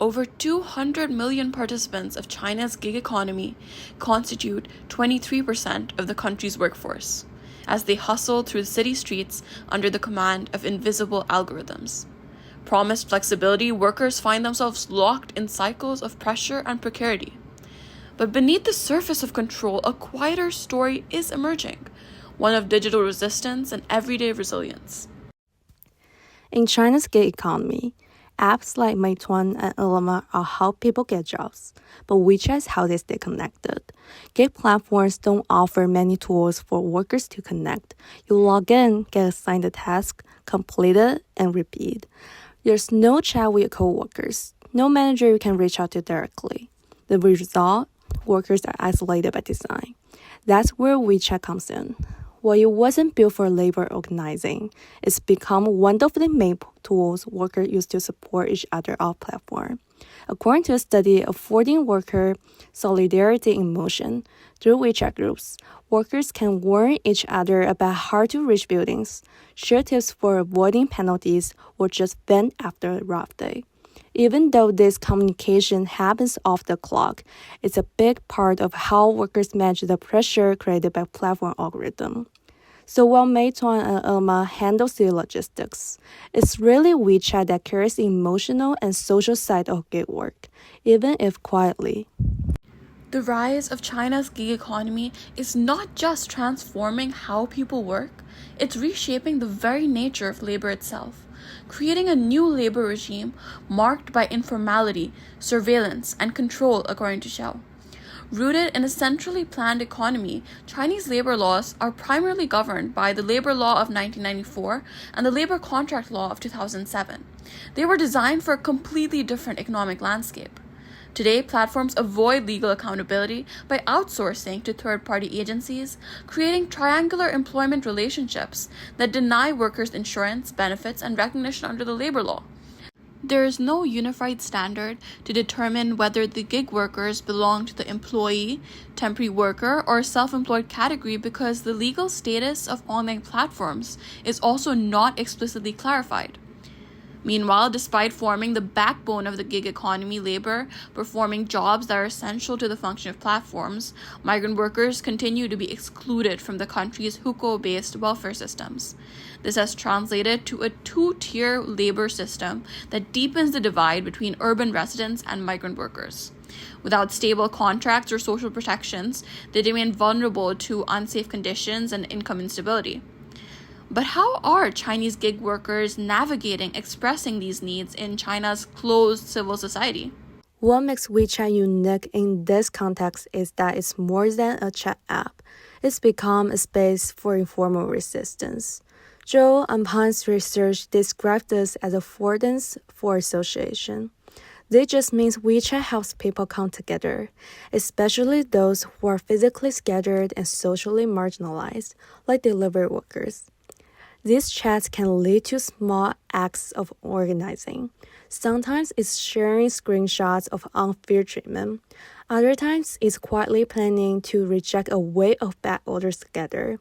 Over 200 million participants of China's gig economy constitute 23% of the country's workforce, as they hustle through city streets under the command of invisible algorithms. Promised flexibility, workers find themselves locked in cycles of pressure and precarity. But beneath the surface of control, a quieter story is emerging, one of digital resistance and everyday resilience. In China's gig economy, apps like Meituan and Ele.me are how people get jobs, but WeChat is how they stay connected. Gig platforms don't offer many tools for workers to connect. You log in, get assigned a task, complete it, and repeat. There's no chat with coworkers, no manager you can reach out to directly. The result, workers are isolated by design. That's where WeChat comes in. While it wasn't built for labor organizing, it's become one of the main tools workers use to support each other off-platform. According to a study of 14 worker solidarity in motion, through WeChat groups, workers can warn each other about hard-to-reach buildings, share tips for avoiding penalties, or just vent after a rough day. Even though this communication happens off the clock, it's a big part of how workers manage the pressure created by platform algorithm. So while Meituan and Ele.me handles the logistics, it's really WeChat that carries the emotional and social side of gig work, even if quietly. The rise of China's gig economy is not just transforming how people work, it's reshaping the very nature of labor itself, creating a new labor regime marked by informality, surveillance, and control, according to Xiao. Rooted in a centrally planned economy, Chinese labor laws are primarily governed by the Labor Law of 1994 and the Labor Contract Law of 2007. They were designed for a completely different economic landscape. Today, platforms avoid legal accountability by outsourcing to third-party agencies, creating triangular employment relationships that deny workers insurance, benefits, and recognition under the labor law. There is no unified standard to determine whether the gig workers belong to the employee, temporary worker, or self-employed category because the legal status of online platforms is also not explicitly clarified. Meanwhile, despite forming the backbone of the gig economy, labor, performing jobs that are essential to the function of platforms, migrant workers continue to be excluded from the country's hukou-based welfare systems. This has translated to a two-tier labor system that deepens the divide between urban residents and migrant workers. Without stable contracts or social protections, they remain vulnerable to unsafe conditions and income instability. But how are Chinese gig workers navigating expressing these needs in China's closed civil society? What makes WeChat unique in this context is that it's more than a chat app. It's become a space for informal resistance. Zhou and Pan's research described this as affordance for association. This just means WeChat helps people come together, especially those who are physically scattered and socially marginalized, like delivery workers. These chats can lead to small acts of organizing. Sometimes it's sharing screenshots of unfair treatment. Other times it's quietly planning to reject a wave of bad orders together.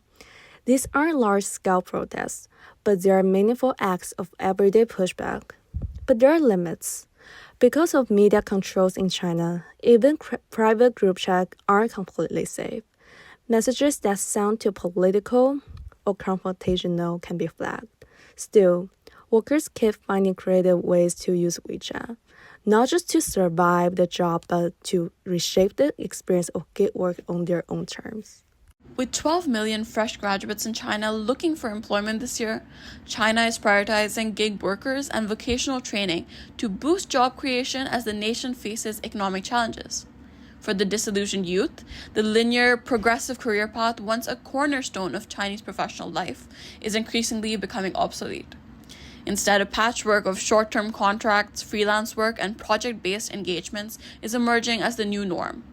These aren't large-scale protests, but they are meaningful acts of everyday pushback. But there are limits. Because of media controls in China, even private group chats aren't completely safe. Messages that sound too political or confrontational can be flagged. Still, workers keep finding creative ways to use WeChat, not just to survive the job, but to reshape the experience of gig work on their own terms. With 12 million fresh graduates in China looking for employment this year, China is prioritizing gig workers and vocational training to boost job creation as the nation faces economic challenges. For the disillusioned youth, the linear, progressive career path, once a cornerstone of Chinese professional life, is increasingly becoming obsolete. Instead, a patchwork of short-term contracts, freelance work, and project-based engagements is emerging as the new norm.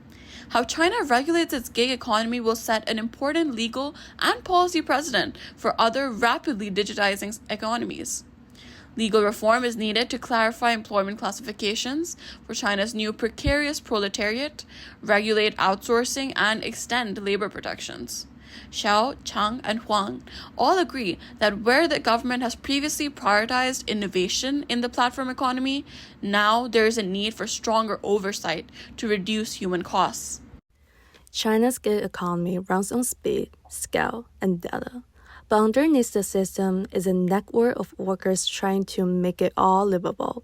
How China regulates its gig economy will set an important legal and policy precedent for other rapidly digitizing economies. Legal reform is needed to clarify employment classifications for China's new precarious proletariat, regulate outsourcing, and extend labor protections. Xiao, Chang, and Huang, all agree that where the government has previously prioritized innovation in the platform economy, now there is a need for stronger oversight to reduce human costs. China's gig economy runs on speed, scale, and data. But underneath the system is a network of workers trying to make it all livable.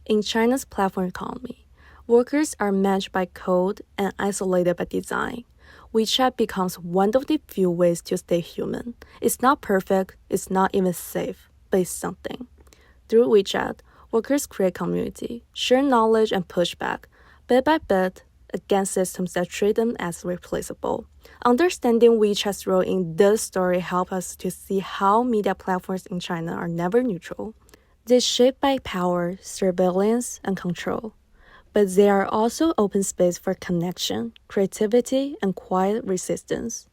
In China's platform economy, workers are matched by code and isolated by design. WeChat becomes one of the few ways to stay human. It's not perfect, it's not even safe, but it's something. Through WeChat, workers create community, share knowledge, and push back, bit by bit, against systems that treat them as replaceable. Understanding WeChat's role in this story helps us to see how media platforms in China are never neutral. They're shaped by power, surveillance, and control. But they are also open space for connection, creativity, and quiet resistance.